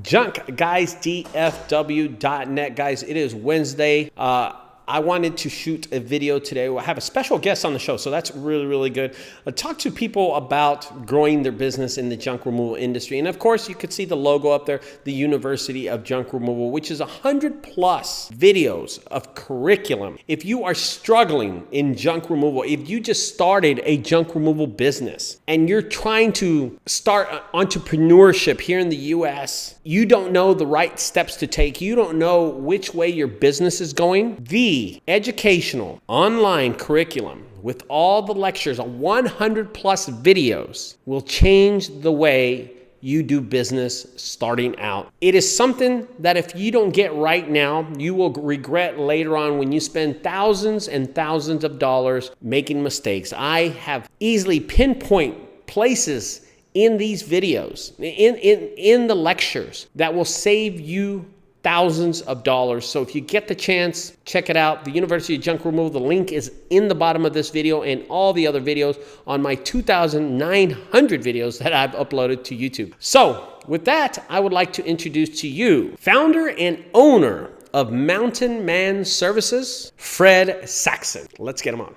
JunkGuysdfw.net, guys. It is Wednesday. I wanted to shoot a video today. I have a special guest on the show, so that's really, really good. Talk to people about growing their business in the junk removal industry. And of course, you could see the logo up there, the University of Junk Removal, which is 100 plus videos of curriculum. If you are struggling in junk removal, if you just started a junk removal business and you're trying to start entrepreneurship here in the US, you don't know the right steps to take, you don't know which way your business is going, the educational online curriculum with all the lectures, 100 plus videos, will change the way you do business starting out. It is something that if you don't get right now, you will regret later on when you spend thousands and thousands of dollars making mistakes. I have easily pinpoint places in these videos, in the lectures, that will save you thousands of dollars. So if you get the chance, check it out. The University of Junk Removal. The link is in the bottom of this video and all the other videos on my 2,900 videos that I've uploaded to YouTube. So with that, I would like to introduce to you founder and owner of Mountain Man Services, Fred Saxon. Let's get him on.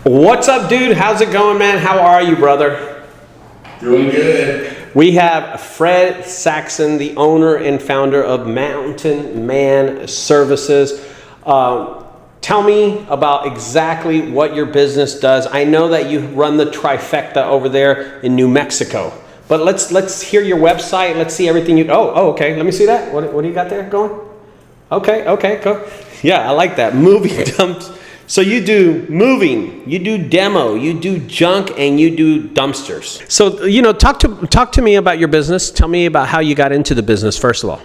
What's up, dude? How's it going, man? How are you, brother? Doing good. We have Fred Saxon, the owner and founder of Mountain Man Services. Tell me about exactly what your business does. I know that you run the trifecta over there in New Mexico, but let's hear your website. Let's see everything you. Oh, okay. Let me see that. What do you got there going? Okay, cool. Yeah, I like that. Moving dumps. So you do moving, you do demo, you do junk, and you do dumpsters. So, talk to me about your business. Tell me about how you got into the business, first of all.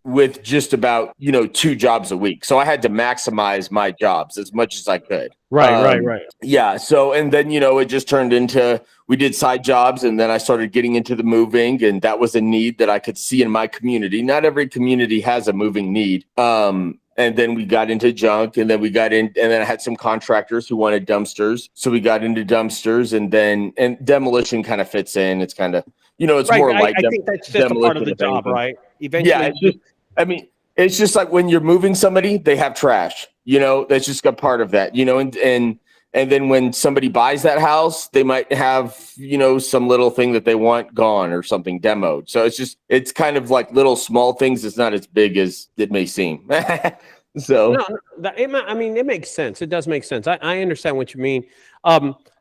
With just about, 2 jobs a week. So I had to maximize my jobs as much as I could. Right. Yeah. So, and then, it just turned into, we did side jobs, and then I started getting into the moving, and that was a need that I could see in my community. Not every community has a moving need. And then we got into junk, and then and then I had some contractors who wanted dumpsters. So we got into dumpsters, and demolition kind of fits in. It's kind of, it's right. more like I think that's just a part of the job, right? Eventually. Yeah, it's just like when you're moving somebody, they have trash, that's just a part of that, and then when somebody buys that house, they might have, some little thing that they want gone or something demoed. So it's kind of like little small things. It's not as big as it may seem. So it makes sense. It does make sense. I understand what you mean.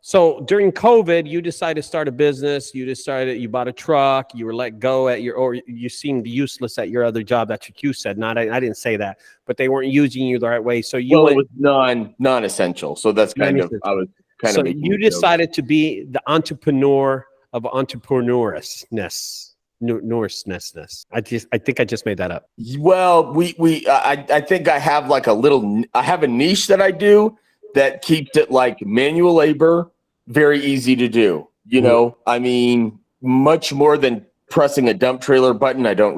So during COVID, you decided to start a business. You bought a truck. You were let go or you seemed useless at your other job. That's what you said. I didn't say that, but they weren't using you the right way. So it was non-essential. So that's I was kind of. So you decided to be the entrepreneur of entrepreneurishness. I think I just made that up. Well, I think I have I have a niche that I do that keeps it like manual labor, very easy to do. Much more than pressing a dump trailer button. I don't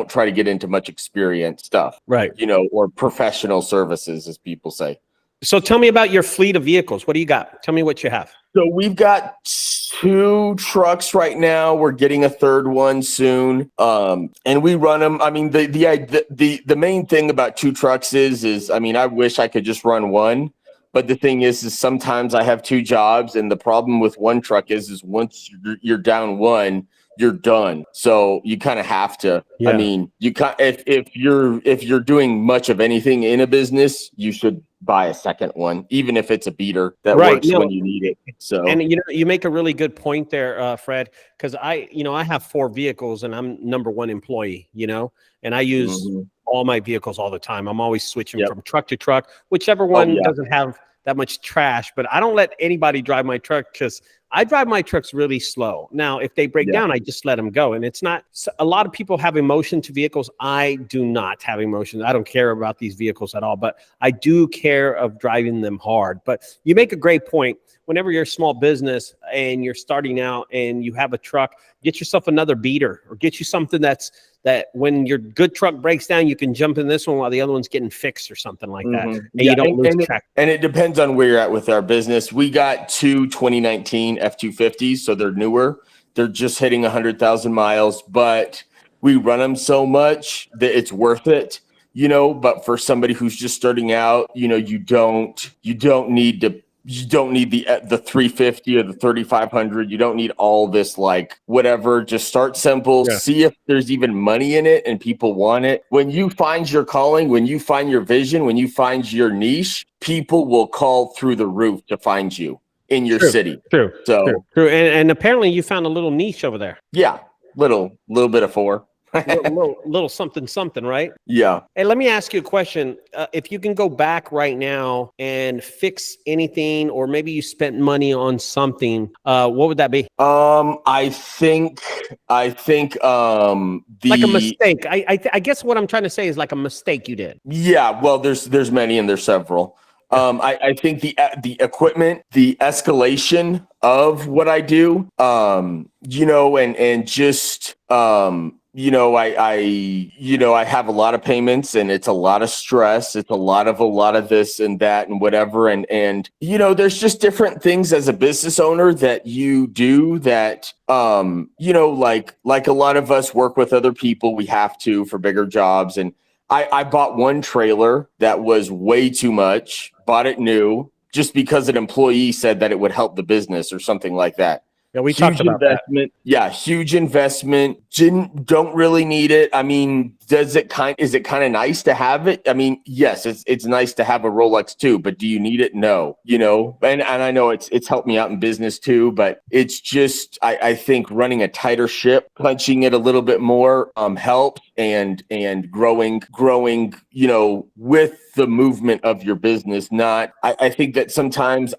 try to get into much experience stuff, right? Or professional services, as people say. So tell me about your fleet of vehicles. What do you got? Tell me what you have. So we've got 2 trucks right now. We're getting a 3rd one soon. And we run them. The main thing about 2 trucks is I wish I could just run one, but the thing is sometimes I have 2 jobs, and the problem with one truck is once you're down one, you're done. So you kind of have to. Yeah. If you're doing much of anything in a business, you should buy a second one, even if it's a beater that works when you need it. So, and you make a really good point there, Fred, because I have 4 vehicles and I'm number 1 employee, and I use all my vehicles all the time. I'm always switching from truck to truck, whichever one doesn't have that much trash, but I don't let anybody drive my truck because I drive my trucks really slow. Now, if they break down, I just let them go. And it's not, a lot of people have emotion to vehicles. I do not have emotion. I don't care about these vehicles at all, but I do care of driving them hard. But you make a great point. Whenever you're a small business and you're starting out and you have a truck, get yourself another beater or get you something that when your good truck breaks down, you can jump in this one while the other one's getting fixed or something like that. And you don't lose track. And it depends on where you're at with our business. We got 2 2019 F-250s, so they're newer. they're just hitting 100,000 miles, but we run them so much that it's worth it, but for somebody who's just starting out, you don't need the 350 or the 3,500. You don't need all this, like, whatever. Just start simple, see if there's even money in it and people want it. When you find your calling, when you find your vision, when you find your niche, people will call through the roof to find you in your city. True. And apparently you found a little niche over there. Yeah. Little bit of four. little something, right? Yeah. Hey, let me ask you a question. If you can go back right now and fix anything, or maybe you spent money on something, what would that be? I think like a mistake. I guess what I'm trying to say is like a mistake you did. Yeah. Well, there's many and there's several. I think the equipment, the escalation of what I do, and just, I have a lot of payments and it's a lot of stress. It's a lot of this and that and whatever. And there's just different things as a business owner that you do that, like a lot of us work with other people. We have to for bigger jobs. And I bought one trailer that was way too much, bought it new just because an employee said that it would help the business or something like that. Yeah, we talked about investment. That. Yeah, huge investment. Don't really need it. I mean, is it kind of nice to have it? I mean, yes, it's nice to have a Rolex too, but do you need it? No. And I know it's helped me out in business too, but it's just I think running a tighter ship, punching it a little bit more helps and growing, with the movement of your business. I think that sometimes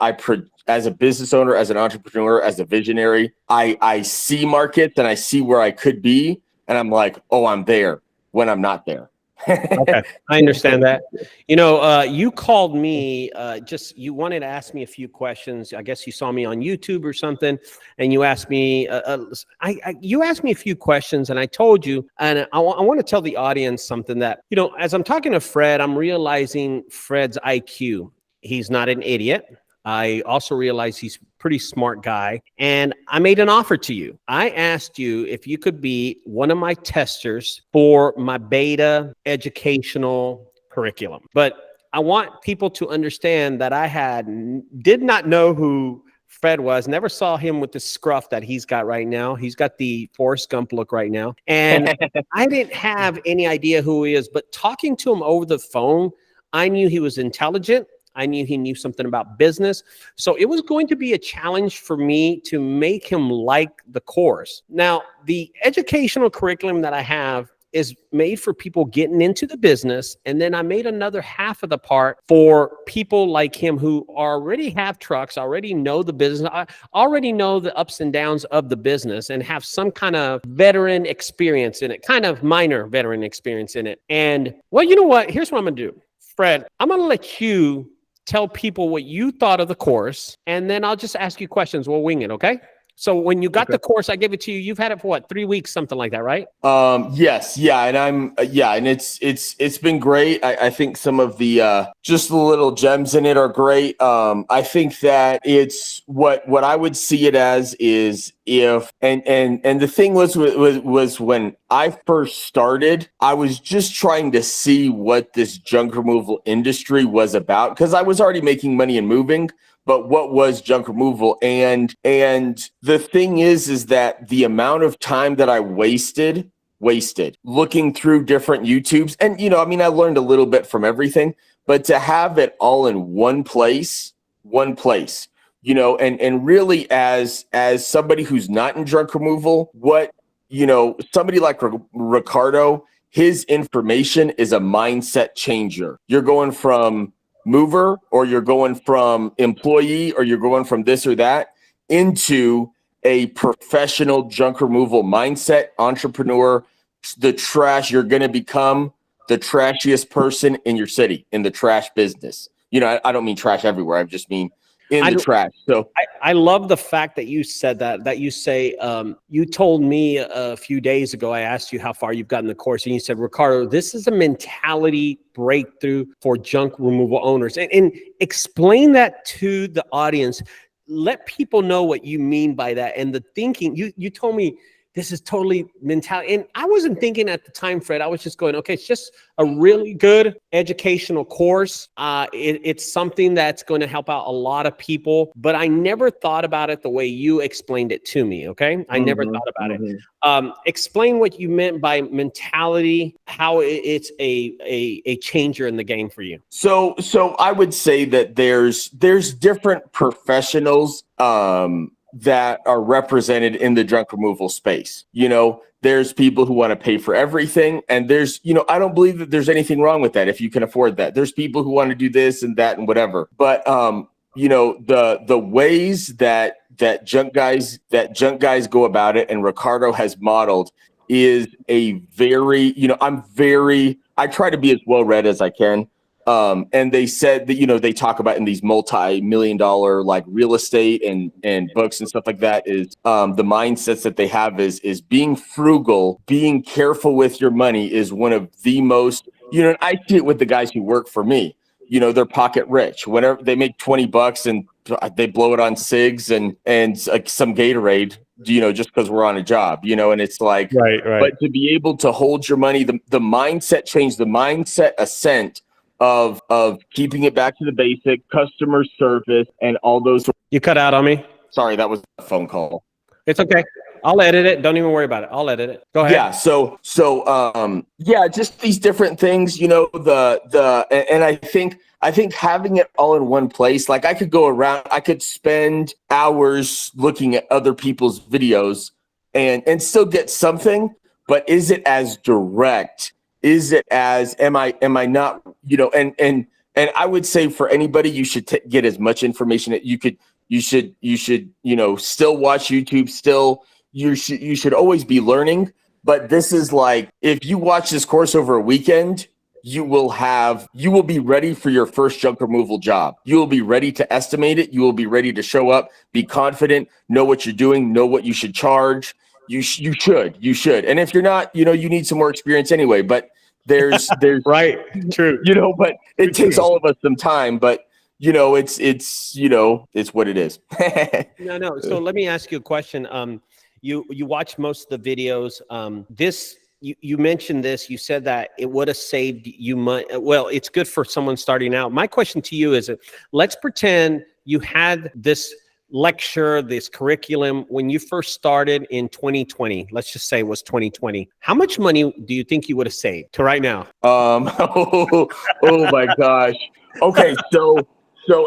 as a business owner, as an entrepreneur, as a visionary, I see markets and I see where I could be. And I'm like, oh, I'm there when I'm not there. Okay, I understand that. You called me, you wanted to ask me a few questions. I guess you saw me on YouTube or something, and you asked me, you asked me a few questions, and I told you, and I want to tell the audience something that, as I'm talking to Fred, I'm realizing Fred's IQ. He's not an idiot. I also realize he's a pretty smart guy. And I made an offer to you. I asked you if you could be one of my testers for my beta educational curriculum. But I want people to understand that I did not know who Fred was, never saw him with the scruff that he's got right now. He's got the Forrest Gump look right now. And I didn't have any idea who he is. But talking to him over the phone, I knew he was intelligent. I knew he knew something about business. So it was going to be a challenge for me to make him like the course. Now, the educational curriculum that I have is made for people getting into the business. And then I made another half of the part for people like him who already have trucks, already know the business, already know the ups and downs of the business and have some kind of veteran experience in it, kind of minor veteran experience in it. And well, you know what? Here's what I'm going to do. Fred, I'm going to let you tell people what you thought of the course, and then I'll just ask you questions. We'll wing it, okay? So when you got the course, I gave it to you. You've had it for what, 3 weeks, something like that, right? Yes, yeah, and and it's been great. I think some of the just the little gems in it are great. I think that it's what I would see it as is if and the thing was when I first started, I was just trying to see what this junk removal industry was about because I was already making money and moving. But what was junk removal? And the thing is that the amount of time that I wasted looking through different YouTubes, and I learned a little bit from everything, but to have it all in one place, and really as somebody who's not in junk removal, what somebody like Ricardo, his information is a mindset changer. You're going from mover, or you're going from employee, or you're going from this or that into a professional junk removal mindset entrepreneur. You're going to become the trashiest person in your city, in the trash business. I don't mean trash everywhere. I just mean in the trash. So I love the fact that you said that you say, you told me a few days ago, I asked you how far you've gotten the course, and you said, Ricardo, this is a mentality breakthrough for junk removal owners. And explain that to the audience. let people know what you mean by that and the thinking. You told me this is totally mentality. And I wasn't thinking at the time, Fred. I was just going, okay, it's just a really good educational course. It's something that's going to help out a lot of people, but I never thought about it the way you explained it to me. Okay. I never thought about it. Explain what you meant by mentality, how it's a changer in the game for you. So I would say that there's different professionals, that are represented in the junk removal space. There's people who want to pay for everything. And there's, I don't believe that there's anything wrong with that if you can afford that. There's people who want to do this and that and whatever. But, the ways that junk guys go about it and Ricardo has modeled is a very, I try to be as well read as I can. And they said that, they talk about in these multi-million-dollar like real estate and books and stuff like that is the mindsets that they have is being frugal, being careful with your money is one of the most, and I see it with the guys who work for me. They're pocket rich. Whenever they make $20 and they blow it on cigs and like some Gatorade, just because we're on a job, and it's like, right. But to be able to hold your money, the mindset change, the mindset ascent of keeping it back to the basic, customer service, and all those. You cut out on me. Sorry, that was a phone call. It's okay. I'll edit it. Don't even worry about it. I'll edit it. Go ahead. Yeah. So, just these different things, and I think having it all in one place, like I could go around, I could spend hours looking at other people's videos and still get something, but is it as direct? Is it as, am I not, and I would say for anybody, you should get as much information that you should, still watch YouTube, still, you should always be learning. But this is like, if you watch this course over a weekend, you will be ready for your first junk removal job. You will be ready to estimate it. You will be ready to show up, be confident, know what you're doing, know what you should charge. You should. And if you're not, you need some more experience anyway, but there's right. True. But it takes all of us some time, but it's what it is. No. So let me ask you a question. You watch most of the videos. You mentioned this, you said that it would have saved you money. Well, it's good for someone starting out. My question to you is, let's pretend you had this lecture, this curriculum when you first started in 2020. Let's just say it was 2020. How much money do you think you would have saved to right now? Oh my gosh. Okay, so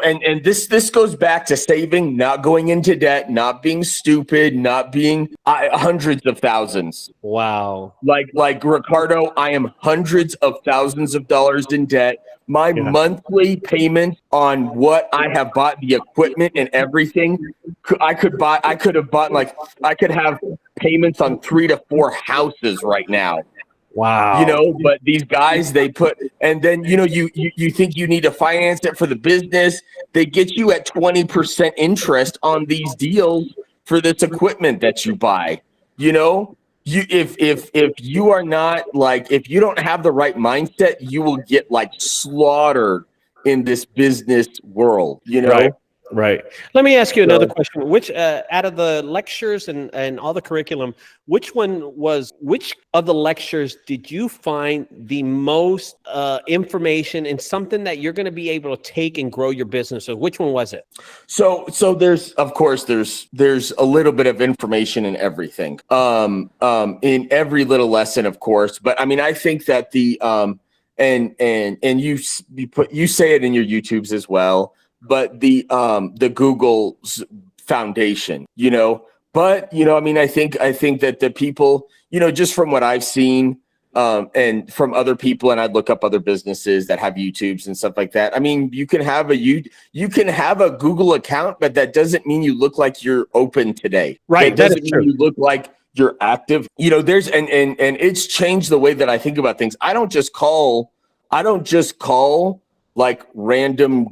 and this goes back to saving, not going into debt, not being stupid, not being hundreds of thousands. Wow. Like Ricardo, I am hundreds of thousands of dollars in debt. My monthly payment on what I have bought, the equipment and everything, I could have payments on 3 to 4 houses right now. Wow. But these guys, they put, and then, you think you need to finance it for the business. They get you at 20% interest on these deals for this equipment that you buy. If you are not if you don't have the right mindset, you will get slaughtered in this business world, Right. Let me ask you another question. Which out of the lectures and all the curriculum, which of the lectures did you find the most information and something that you're going to be able to take and grow your business? So which one was it? So there's a little bit of information in everything, in every little lesson, of course. But I mean, I think that the and you say it in your YouTubes as well. But the Google's foundation, but, I mean, I think that the people, just from what I've seen, and from other people, and I'd look up other businesses that have YouTubes and stuff like that. I mean, you can have a Google account, but that doesn't mean you look like you're open today. Right. It doesn't mean you look like you're active. There's, and it's changed the way that I think about things. I don't just call like random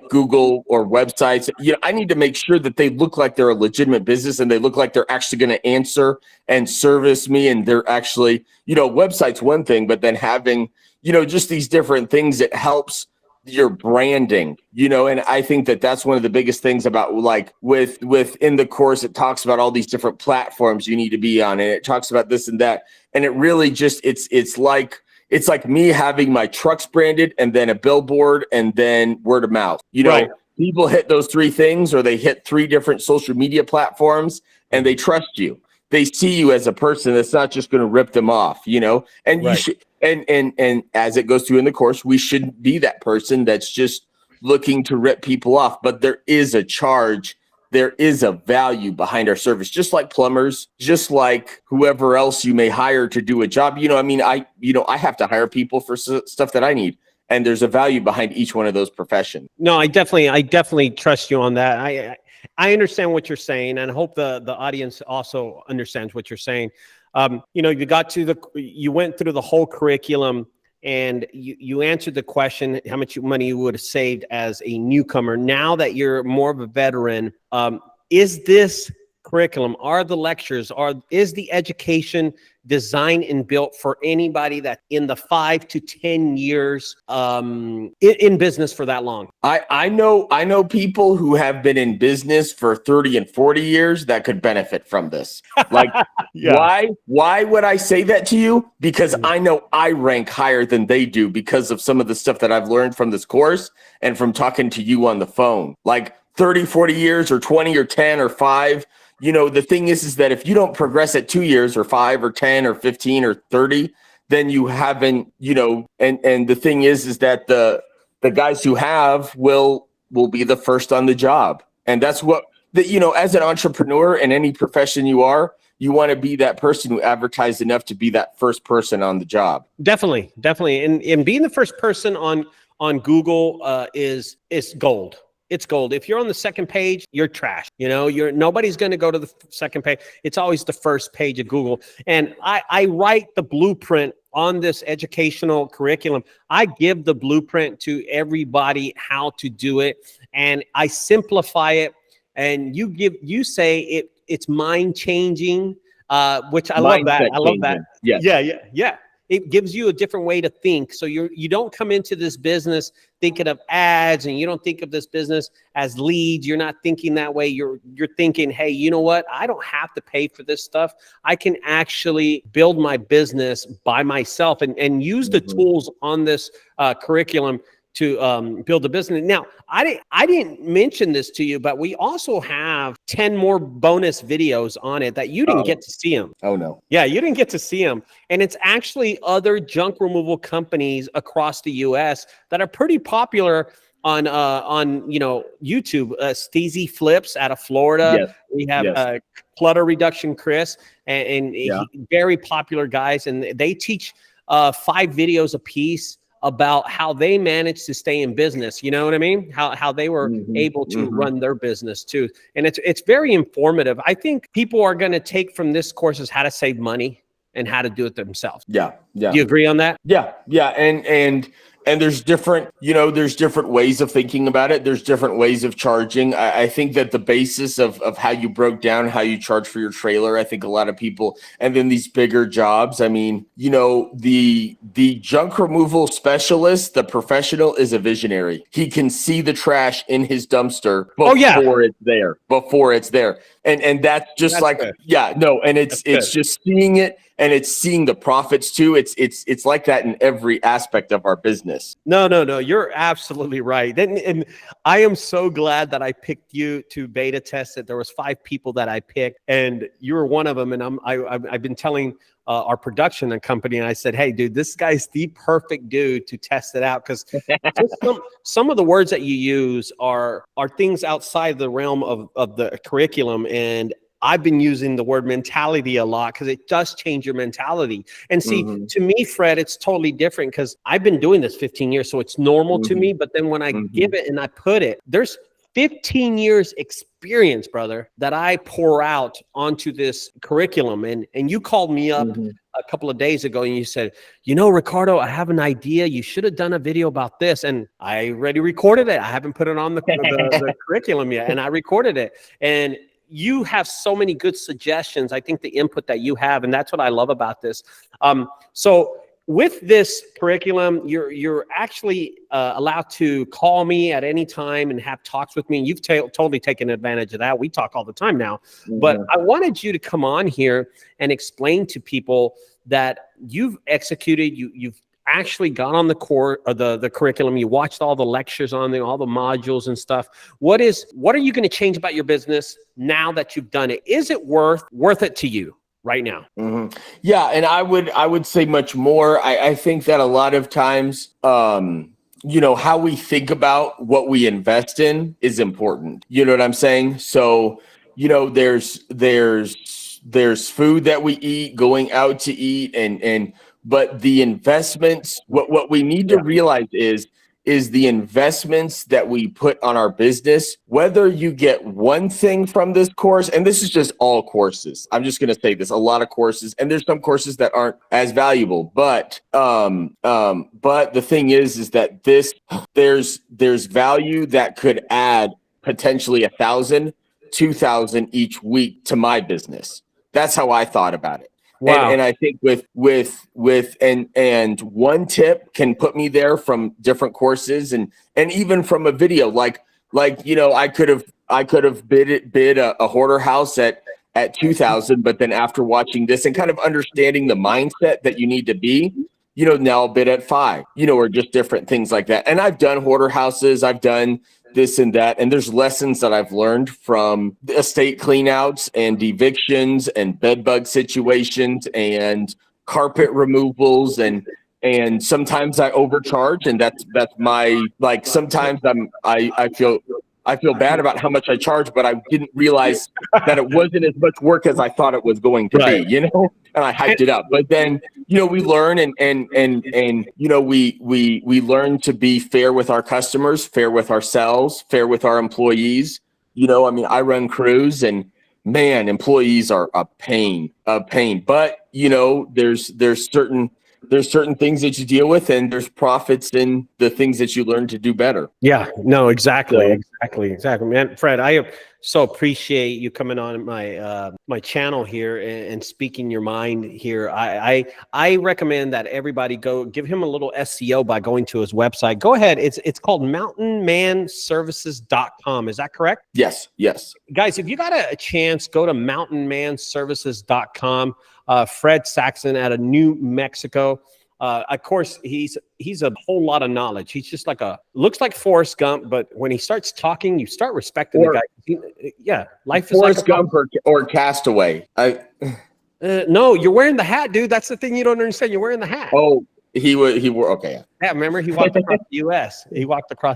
Google or websites. I need to make sure that they look like they're a legitimate business and they look like they're actually going to answer and service me. And they're actually, website's one thing, but then having, just these different things, it helps your branding, and I think that that's one of the biggest things about, like, within the course, it talks about all these different platforms you need to be on, and it talks about this and that, and it really just it's like me having my trucks branded and then a billboard and then word of mouth. Right. People hit those three things, or they hit three different social media platforms, and they trust you. They see you as a person that's not just going to rip them off, and Right. you should, and as it goes through in the course, we shouldn't be that person that's just looking to rip people off. But there is a charge, there is a value behind our service, just like plumbers, just like whoever else you may hire to do a job. I have to hire people for stuff that I need. And there's a value behind each one of those professions. No, I definitely trust you on that. I understand what you're saying, and I hope the audience also understands what you're saying. You went through the whole curriculum, and you answered the question how much money you would have saved as a newcomer. Now that you're more of a veteran, is this curriculum, are the lectures, is the education designed and built for anybody that in the 5 to 10 years in business for that long? I know people who have been in business for 30 and 40 years that could benefit from this. Like, yeah. Why would I say that to you? Because I know I rank higher than they do because of some of the stuff that I've learned from this course and from talking to you on the phone. Like 30, 40 years or 20 or 10 or 5. The thing is that if you don't progress at 2 years or 5 or 10 or 15 or 30, then you haven't, and the thing is that the guys who have will be the first on the job. And that's what as an entrepreneur in any profession you want to be that person who advertised enough to be that first person on the job. Definitely. And being the first person on Google is gold. It's gold. If you're on the second page, you're trash. Nobody's going to go to the second page. It's always the first page of Google. And I write the blueprint on this educational curriculum. I give the blueprint to everybody how to do it, and I simplify it. And you say it's mind changing, which I love that. I love that. Yeah. It gives you a different way to think. So you don't come into this business thinking of ads, and you don't think of this business as leads. You're not thinking that way. You're thinking, hey, you know what? I don't have to pay for this stuff. I can actually build my business by myself and use the tools on this curriculum to build a business. Now, I didn't mention this to you, but we also have 10 more bonus videos on it that you didn't get to see them. Oh, no. Yeah, you didn't get to see them. And it's actually other junk removal companies across the U.S. that are pretty popular on YouTube. Steezy Flips out of Florida. Yes. We have Clutter Reduction Chris, and very popular guys. And they teach 5 videos a piece about how they managed to stay in business. You know what I mean? How they were able to run their business too. And it's very informative. I think people are going to take from this course is how to save money and how to do it themselves. Yeah. Do you agree on that? Yeah. And there's different ways of thinking about it. There's different ways of charging. I think that the basis of how you broke down how you charge for your trailer, I think a lot of people, and then these bigger jobs, I mean, the junk removal specialist, the professional, is a visionary. He can see the trash in his dumpster before it's there. And that's just good. And it's just seeing it, and it's seeing the profits too. It's like that in every aspect of our business. No, you're absolutely right. And I am so glad that I picked you to beta test it. There was 5 people that I picked, and you were one of them. And I've been telling our production company, and I said, hey, dude, this guy's the perfect dude to test it out, because some of the words that you use are things outside the realm of the curriculum. And I've been using the word mentality a lot because it does change your mentality. And see, to me, Fred, it's totally different because I've been doing this 15 years. So it's normal to me. But then when I give it and I put it, there's 15 years experience, brother, that I pour out onto this curriculum. And you called me up a couple of days ago and you said, Ricardo, I have an idea. You should have done a video about this. And I already recorded it. I haven't put it on the curriculum yet. And I recorded it. And you have so many good suggestions. I think the input that you have, and that's what I love about this. So with this curriculum, you're actually allowed to call me at any time and have talks with me. And you've totally taken advantage of that. We talk all the time now. But I wanted you to come on here and explain to people that you've executed, you've actually got on the core or the curriculum. You watched all the lectures on there, all the modules and stuff. What are you going to change about your business now that you've done it? Is it worth it to you right now? Yeah. And I would say much more. I think that a lot of times, how we think about what we invest in is important. You know what I'm saying? So, there's food that we eat, going out to eat, but the investments, what we need to realize is the investments that we put on our business, whether you get one thing from this course, and this is just all courses. I'm just going to say this, a lot of courses, and there's some courses that aren't as valuable, but the thing is that there's value that could add potentially 1,000, 2,000 each week to my business. That's how I thought about it. Wow. And I think with one tip can put me there from different courses and even from a video, like I could have bid a hoarder house at 2,000, but then after watching this and kind of understanding the mindset that you need to be, now I'll bid at 5, or just different things like that. And I've done hoarder houses, I've done this and that, and there's lessons that I've learned from estate cleanouts and evictions and bed bug situations and carpet removals, and sometimes I overcharge, and that's my, like, sometimes I feel bad about how much I charge, but I didn't realize that it wasn't as much work as I thought it was going to be, and I hyped it up. But then, we learn and we learn to be fair with our customers, fair with ourselves, fair with our employees. I run crews, and man, employees are a pain, but there's certain things that you deal with, and there's profits in the things that you learn to do better. Yeah, no, exactly. Man, Fred, I so appreciate you coming on my channel here and speaking your mind here. I recommend that everybody go give him a little SEO by going to his website. Go ahead. It's called mountainmanservices.com. Is that correct? Yes. Guys, if you got a chance, go to mountainmanservices.com. Fred Saxon out of New Mexico. Of course, he's a whole lot of knowledge. He's just looks like Forrest Gump, but when he starts talking, you start respecting the guy. Life is Forrest Gump or Castaway. No, you're wearing the hat, dude. That's the thing you don't understand. You're wearing the hat. Oh, he wore okay. Yeah, remember he walked across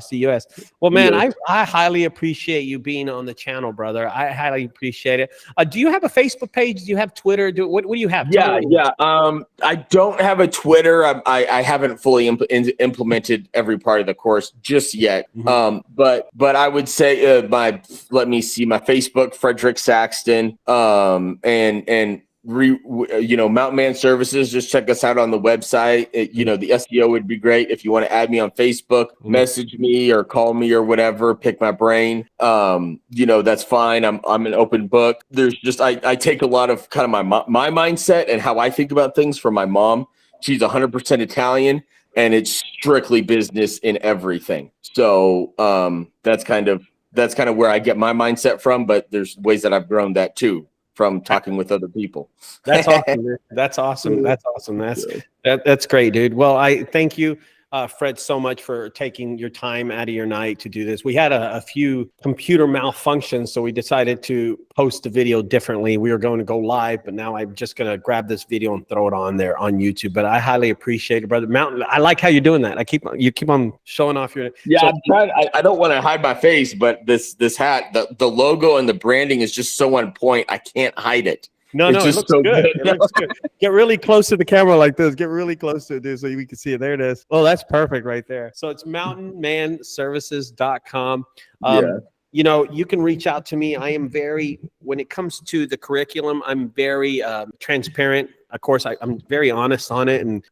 the U.S. Well, man, I highly appreciate you being on the channel, brother. I highly appreciate it. Do you have a Facebook page? Do you have Twitter? What do you have? Yeah. I don't have a Twitter. I haven't fully implemented every part of the course just yet. But I would say my Facebook, Frederick Saxton, and Mountain Man Services, just check us out on the website. The SEO would be great. If you want to add me on Facebook, message me or call me or whatever, pick my brain. That's fine. I'm an open book. There's just, I take a lot of kind of my mindset and how I think about things from my mom. She's 100% Italian, and it's strictly business in everything. So that's kind of where I get my mindset from, but there's ways that I've grown that too from talking with other people. That's awesome. That's awesome. That's great, dude. Well, I thank you, Fred, so much for taking your time out of your night to do this. We had a few computer malfunctions, so we decided to post the video differently. We were going to go live, but now I'm just going to grab this video and throw it on there on YouTube. But I highly appreciate it, brother. Mountain, I like how you're doing that. You keep on showing off your. Yeah, so, I'm trying. I don't want to hide my face, but this hat, the logo and the branding is just so on point. I can't hide it. No, it looks so good. It looks good. Get really close to the camera like this. Get really close to it, dude, so we can see it. There it is. Oh, that's perfect right there. So it's mountainmanservices.com. You can reach out to me. I am when it comes to the curriculum, I'm very transparent. of course, I'm very honest on it. And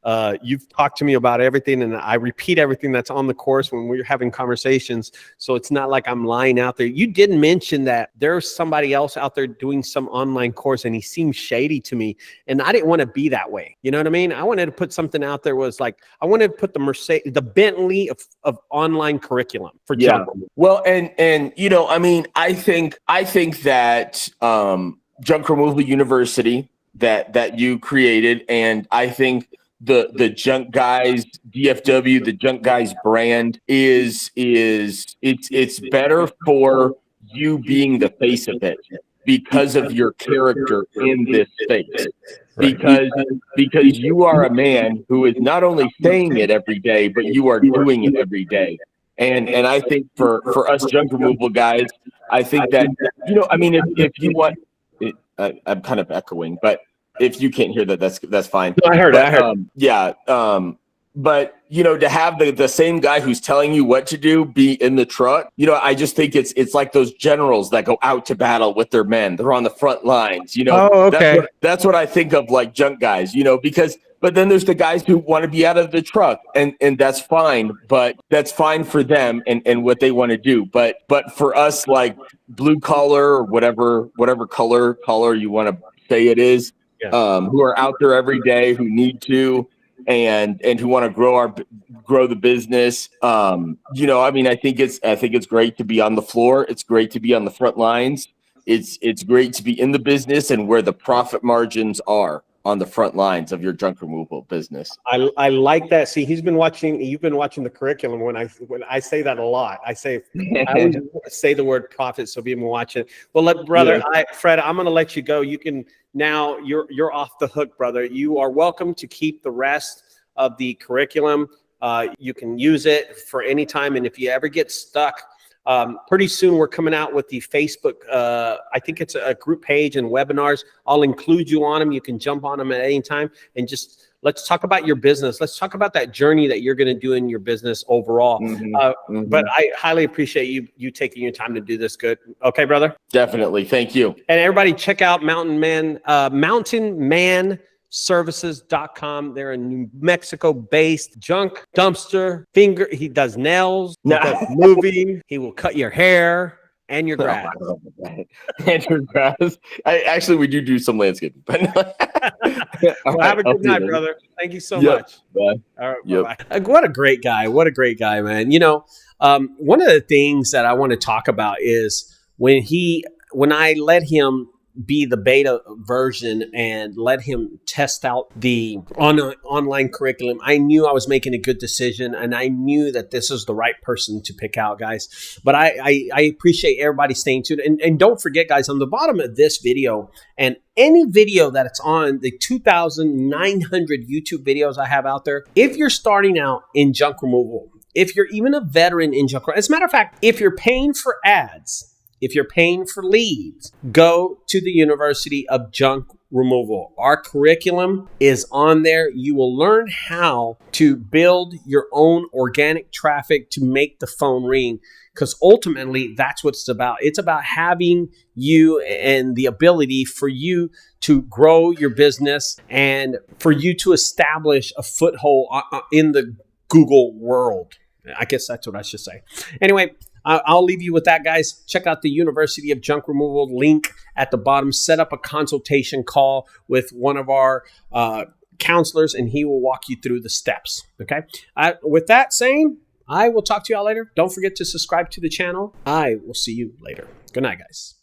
you've talked to me about everything, and I repeat everything that's on the course when we're having conversations. So it's not like I'm lying out there. You did mention that there's somebody else out there doing some online course, and he seemed shady to me. And I didn't want to be that way. You know what I mean? I wanted to put something out there was like, I wanted to put the Bentley of online curriculum for junk. Well, and you know, I mean, I think that Junk Removal University that you created, and I think the Junk Guys DFW, the Junk Guys brand is it's better for you being the face of it because of your character in this space. Because you are a man who is not only saying it every day, but you are doing it every day. And I think for us junk removal guys, I think that, you know, I mean, if you want, I'm kind of echoing, but if you can't hear that, that's fine. No, I heard it. But you know, to have the same guy who's telling you what to do be in the truck, you know, I just think it's like those generals that go out to battle with their men. They're on the front lines, you know. Oh, okay. That's what I think of, like junk guys, you know, but then there's the guys who want to be out of the truck, and that's fine, but that's fine for them and what they want to do. But for us, like blue collar or whatever color you want to say it is, who are out there every day, who need to, and who want to grow the business. You know, I mean, I think it's great to be on the floor. It's great to be on the front lines. It's great to be in the business and where the profit margins are on the front lines of your junk removal business. I like that. See, you've been watching the curriculum when I say that a lot. I always say the word profit so people watch it. Well, brother, Fred, I'm going to let you go. You can now, you're off the hook, brother. You are welcome to keep the rest of the curriculum. You can use it for any time. And if you ever get stuck, pretty soon we're coming out with the Facebook. I think it's a group page and webinars. I'll include you on them. You can jump on them at any time and just let's talk about your business. Let's talk about that journey that you're going to do in your business overall. But I highly appreciate you taking your time to do this. Good. Okay, brother. Definitely. Thank you. And everybody check out mountainmanservices.com. They're a New Mexico based junk dumpster finger. He does nails, he does moving, he will cut your hair and your grass. And your grass. We do some landscaping, but well, have a good night, brother. Thank you so much. Bye. All right, bye-bye. What a great guy. What a great guy, man. You know, one of the things that I want to talk about is when I let him be the beta version and let him test out the online curriculum, I knew I was making a good decision, and I knew that this is the right person to pick out, guys. But I appreciate everybody staying tuned. And don't forget, guys, on the bottom of this video and any video that it's on the 2,900 YouTube videos I have out there, if you're starting out in junk removal, if you're even a veteran in junk removal, as a matter of fact, if you're paying for ads, if you're paying for leads, go to the University of Junk Removal. Our curriculum is on there. You will learn how to build your own organic traffic to make the phone ring, because ultimately that's what it's about. It's about having you and the ability for you to grow your business and for you to establish a foothold in the Google world. I guess that's what I should say. Anyway, I'll leave you with that, guys. Check out the University of Junk Removal link at the bottom. Set up a consultation call with one of our counselors, and he will walk you through the steps. Okay. With that saying, I will talk to y'all later. Don't forget to subscribe to the channel. I will see you later. Good night, guys.